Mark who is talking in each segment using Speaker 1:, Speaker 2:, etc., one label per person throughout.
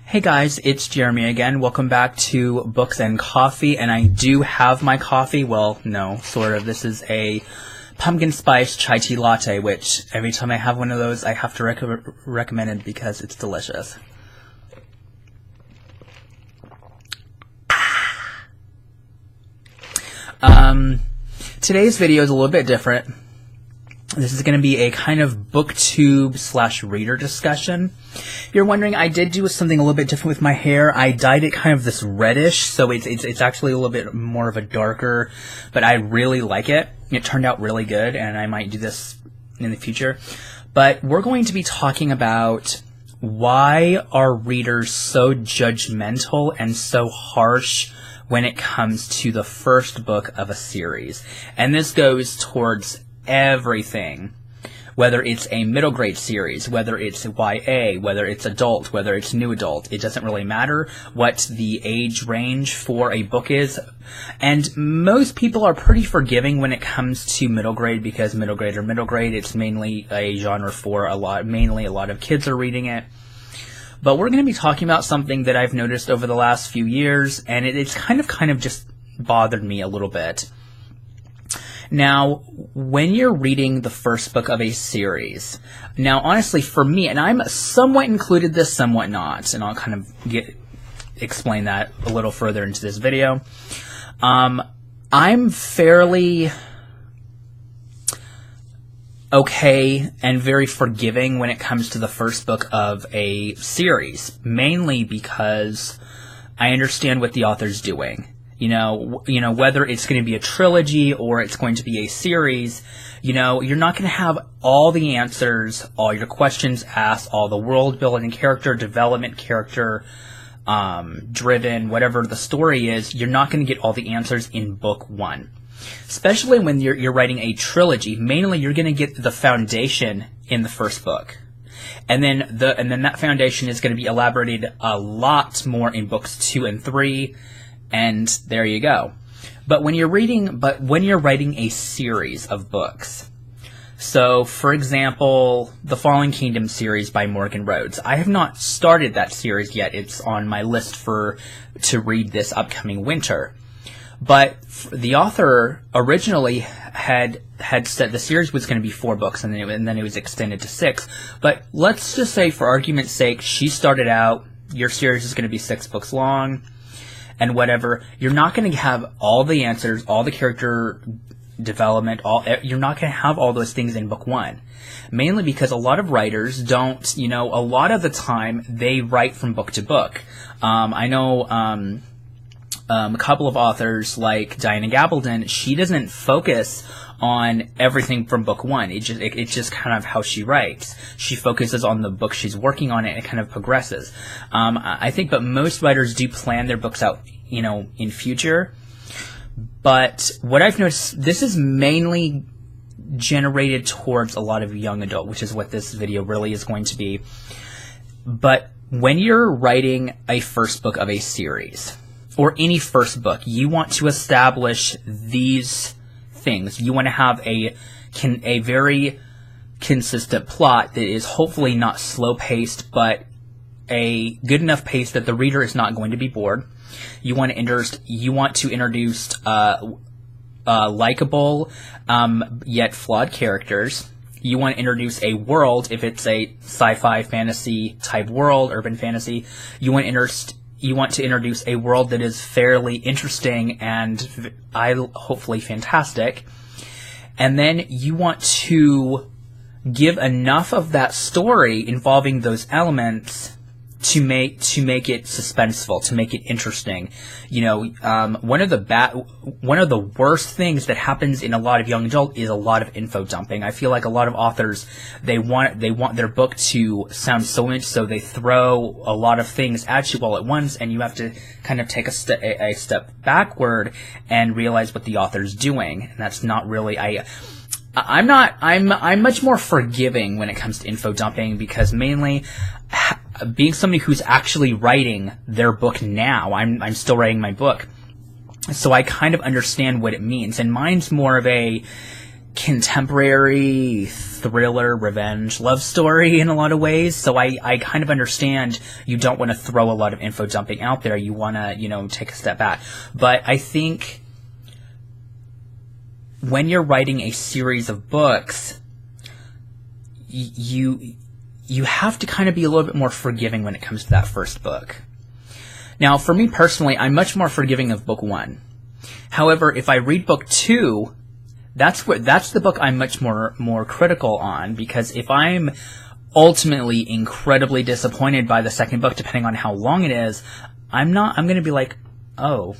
Speaker 1: Hey guys, it's Jeremy again. Welcome back to Books and Coffee, and I do have my coffee. Well, no, sort of. This is a pumpkin spice chai tea latte, which every time I have one of those, I have to recommend it because it's delicious. Today's video is a little bit different. This is going to be a kind of booktube / reader discussion. If you're wondering, I did do something a little bit different with my hair. I dyed it kind of this reddish, so it's actually a little bit more of a darker, but I really like it. It turned out really good, and I might do this in the future. But we're going to be talking about why are readers so judgmental and so harsh when it comes to the first book of a series. And this goes towards everything, whether it's a middle grade series, whether it's YA, whether it's adult, whether it's new adult. It doesn't really matter what the age range for a book is. And most people are pretty forgiving when it comes to middle grade, because middle grade or middle grade, it's mainly a genre for mainly a lot of kids are reading it. But we're going to be talking about something that I've noticed over the last few years, and it's kind of just bothered me a little bit. Now, when you're reading the first book of a series, now honestly for me, and I'm somewhat included this, somewhat not, and I'll kind of explain that a little further into this video. I'm fairly okay and very forgiving when it comes to the first book of a series, mainly because I understand what the author's doing. You know, whether it's going to be a trilogy or it's going to be a series, you're not going to have all the answers, all your questions asked, all the world building, character development, character driven, whatever the story is. You're not going to get all the answers in book one. Especially when you're writing a trilogy, mainly you're going to get the foundation in the first book. And then that foundation is going to be elaborated a lot more in books 2 and 3. And there you go. But when you're writing a series of books, so for example, the Fallen Kingdom series by Morgan Rhodes, I have not started that series yet. It's on my list to read this upcoming winter. But the author originally had said the series was going to be 4 books, and then it was extended to 6. But let's just say, for argument's sake, she started out, your series is going to be 6 books long, and whatever. You're not going to have all the answers, all the character development, you're not going to have all those things in book 1. Mainly because a lot of writers don't, a lot of the time they write from book to book. I know a couple of authors like Diana Gabaldon, she doesn't focus on everything from book 1. It's just kind of how she writes. She focuses on the book she's working on, and it kind of progresses. I think, but most writers do plan their books out, in future. But what I've noticed, this is mainly generated towards a lot of young adult, which is what this video really is going to be. But when you're writing a first book of a series, or any first book, you want to establish these things. You want to have a very consistent plot that is hopefully not slow-paced, but a good enough pace that the reader is not going to be bored. You want to introduce likable yet flawed characters. You want to introduce a world, if it's a sci-fi fantasy type world, urban fantasy. You want to introduce a world that is fairly interesting and hopefully fantastic. And then you want to give enough of that story involving those elements to make it suspenseful, to make it interesting. One of the worst things that happens in a lot of young adult is a lot of info dumping. I feel like a lot of authors, they want their book to sound so much, so they throw a lot of things at you all at once, and you have to kind of take a step backward and realize what the author's doing. And that's not really I'm much more forgiving when it comes to info dumping, because mainly being somebody who's actually writing their book now, I'm still writing my book, so I kind of understand what it means. And mine's more of a, contemporary thriller revenge love story in a lot of ways, so I kind of understand you don't want to throw a lot of info dumping out there. You want to, you know, take a step back. But I think when you're writing a series of books, you have to kind of be a little bit more forgiving when it comes to that first book. Now, for me personally, I'm much more forgiving of book 1. However, if I read book 2, that's the book I'm much more critical on, because if I'm ultimately incredibly disappointed by the second book, depending on how long it is, I'm going to be like, oh,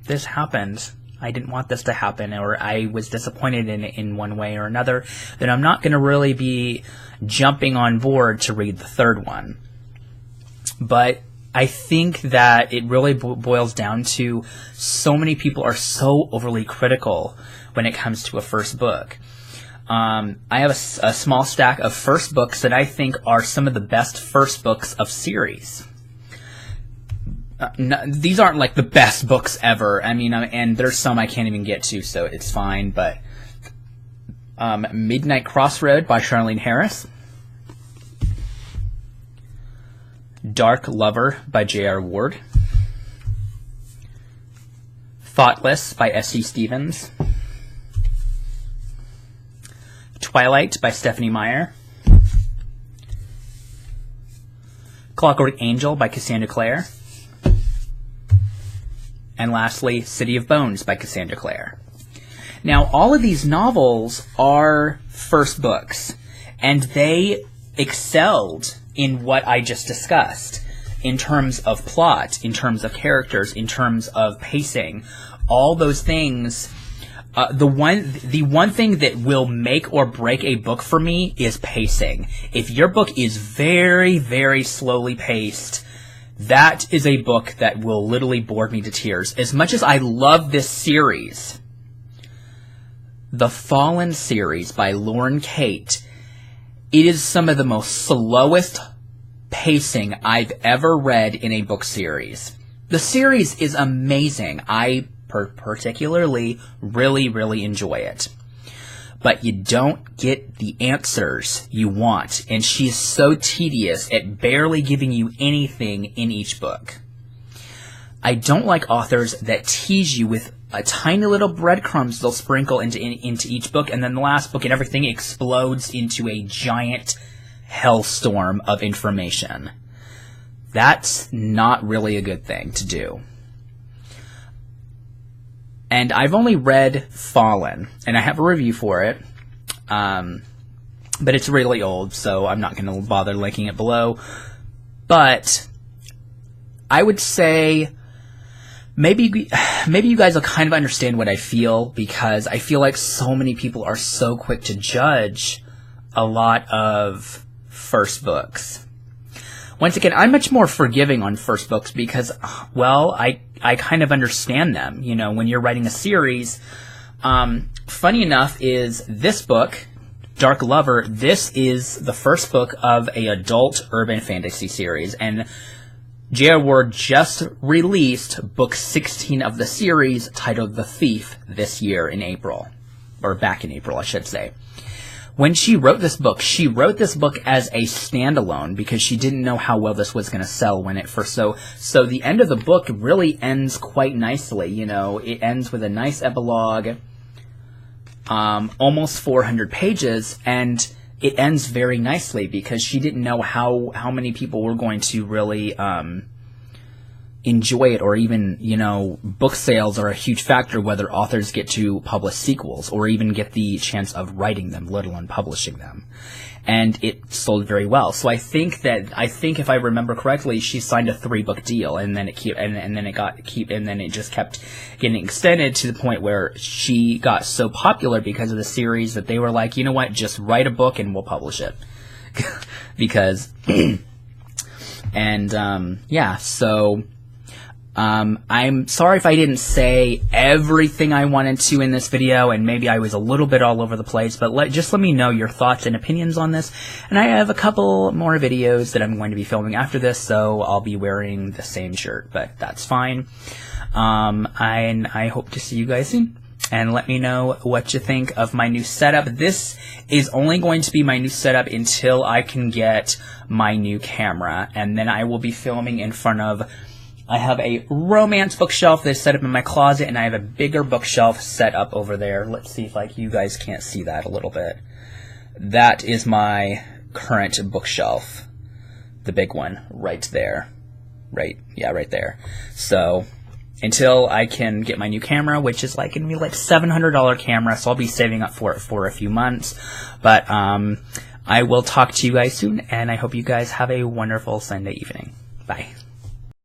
Speaker 1: this happened. I didn't want this to happen, or I was disappointed in one way or another. Then I'm not going to really be jumping on board to read the third one. But I think that it really boils down to so many people are so overly critical when it comes to a first book. I have a small stack of first books that I think are some of the best first books of series. These aren't like the best books ever. I mean, and there's some I can't even get to, so it's fine. But Midnight Crossroad by Charlene Harris. Dark Lover by J.R. Ward. Thoughtless by S.C. Stevens. Twilight by Stephanie Meyer. Clockwork Angel by Cassandra Clare. And lastly, City of Bones by Cassandra Clare. Now, all of these novels are first books, and they excelled in what I just discussed, in terms of plot, in terms of characters, in terms of pacing, all those things. The one thing that will make or break a book for me is pacing. If your book is very, very slowly paced, that is a book that will literally bore me to tears. As much as I love this series, the Fallen series by Lauren Kate, it is some of the most slowest pacing I've ever read in a book series. The series is amazing. I particularly really enjoy it. But you don't get the answers you want, and she's so tedious at barely giving you anything in each book. I don't like authors that tease you with a tiny little breadcrumbs they'll sprinkle into each book, and then the last book and everything explodes into a giant hellstorm of information. That's not really a good thing to do. And I've only read Fallen, and I have a review for it, but it's really old, so I'm not going to bother linking it below. But I would say maybe you guys will kind of understand what I feel, because I feel like so many people are so quick to judge a lot of first books. Once again, I'm much more forgiving on first books because, well, I kind of understand them. You know, when you're writing a series, funny enough is this book, Dark Lover, this is the first book of a adult urban fantasy series, and J.R. Ward just released book 16 of the series, titled The Thief, this year in April, or back in April, I should say. When she wrote this book as a standalone because she didn't know how well this was going to sell when it first. So the end of the book really ends quite nicely. You know, it ends with a nice epilogue, almost 400 pages, and it ends very nicely because she didn't know how many people were going to really enjoy it, or even, you know, book sales are a huge factor whether authors get to publish sequels or even get the chance of writing them, let alone publishing them. And it sold very well. So I think if I remember correctly, she signed a 3-book deal, and then it just kept getting extended to the point where she got so popular because of the series that they were like, you know what, just write a book and we'll publish it. Because yeah, so I'm sorry if I didn't say everything I wanted to in this video, and maybe I was a little bit all over the place, but just let me know your thoughts and opinions on this. And I have a couple more videos that I'm going to be filming after this, so I'll be wearing the same shirt, but that's fine. And I hope to see you guys soon. and let me know what you think of my new setup. This is only going to be my new setup until I can get my new camera, and then I will be filming in front of, I have a romance bookshelf that's set up in my closet, and I have a bigger bookshelf set up over there. Let's see if you guys can't see that a little bit. That is my current bookshelf, the big one right there. Right there. So until I can get my new camera, which is going to be $700 camera, so I'll be saving up for it for a few months. But I will talk to you guys soon, and I hope you guys have a wonderful Sunday evening. Bye.